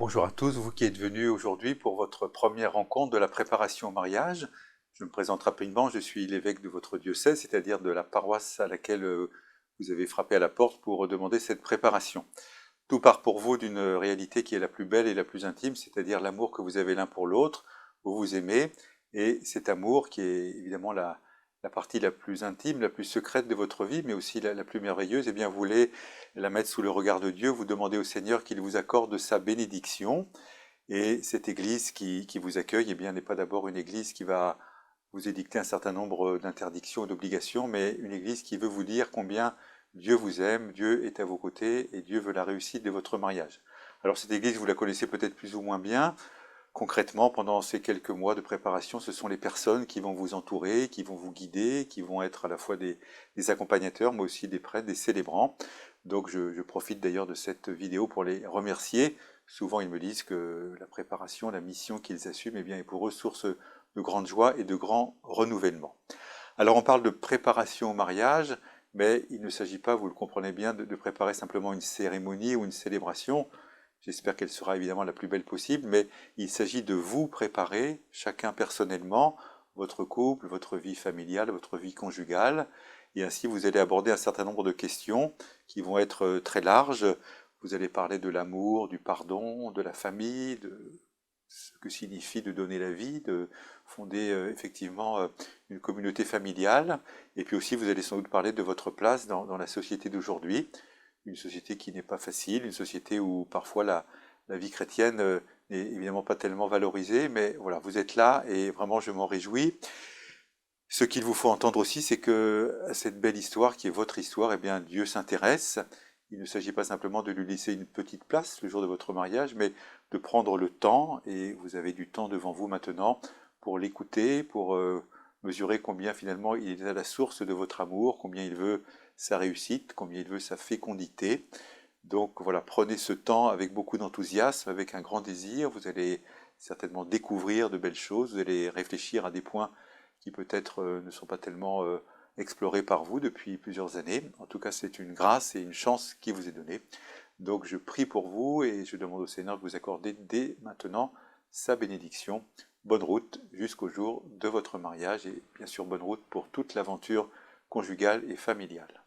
Bonjour à tous, vous qui êtes venus aujourd'hui pour votre première rencontre de la préparation au mariage. Je me présente rapidement, je suis l'évêque de votre diocèse, c'est-à-dire de la paroisse à laquelle vous avez frappé à la porte pour demander cette préparation. Tout part pour vous d'une réalité qui est la plus belle et la plus intime, c'est-à-dire l'amour que vous avez l'un pour l'autre, vous vous aimez, et cet amour qui est évidemment la partie la plus intime, la plus secrète de votre vie, mais aussi la plus merveilleuse, eh bien vous voulez la mettre sous le regard de Dieu, vous demandez au Seigneur qu'il vous accorde sa bénédiction, et cette Église qui vous accueille, eh bien n'est pas d'abord une Église qui va vous édicter un certain nombre d'interdictions et d'obligations, mais une Église qui veut vous dire combien Dieu vous aime, Dieu est à vos côtés, et Dieu veut la réussite de votre mariage. Alors cette Église, vous la connaissez peut-être plus ou moins bien. Concrètement, pendant ces quelques mois de préparation, ce sont les personnes qui vont vous entourer, qui vont vous guider, qui vont être à la fois des accompagnateurs, mais aussi des prêtres, des célébrants. Donc je profite d'ailleurs de cette vidéo pour les remercier. Souvent ils me disent que la préparation, la mission qu'ils assument, eh bien, est pour eux source de grande joie et de grand renouvellement. Alors on parle de préparation au mariage, mais il ne s'agit pas, vous le comprenez bien, de préparer simplement une cérémonie ou une célébration. J'espère qu'elle sera évidemment la plus belle possible, mais il s'agit de vous préparer, chacun personnellement, votre couple, votre vie familiale, votre vie conjugale, et ainsi vous allez aborder un certain nombre de questions qui vont être très larges. Vous allez parler de l'amour, du pardon, de la famille, de ce que signifie de donner la vie, de fonder effectivement une communauté familiale, et puis aussi vous allez sans doute parler de votre place dans la société d'aujourd'hui, une société qui n'est pas facile, une société où parfois la vie chrétienne n'est évidemment pas tellement valorisée, mais voilà, vous êtes là et vraiment je m'en réjouis. Ce qu'il vous faut entendre aussi, c'est que à cette belle histoire qui est votre histoire, eh bien Dieu s'intéresse. Il ne s'agit pas simplement de lui laisser une petite place le jour de votre mariage, mais de prendre le temps, et vous avez du temps devant vous maintenant, pour l'écouter, pour mesurer combien finalement il est à la source de votre amour, combien il veut sa réussite, combien il veut sa fécondité. Donc voilà, prenez ce temps avec beaucoup d'enthousiasme, avec un grand désir. Vous allez certainement découvrir de belles choses, vous allez réfléchir à des points qui peut-être ne sont pas tellement explorés par vous depuis plusieurs années. En tout cas, c'est une grâce et une chance qui vous est donnée. Donc je prie pour vous et je demande au Seigneur de vous accorder dès maintenant sa bénédiction. Bonne route jusqu'au jour de votre mariage et bien sûr bonne route pour toute l'aventure conjugale et familiale.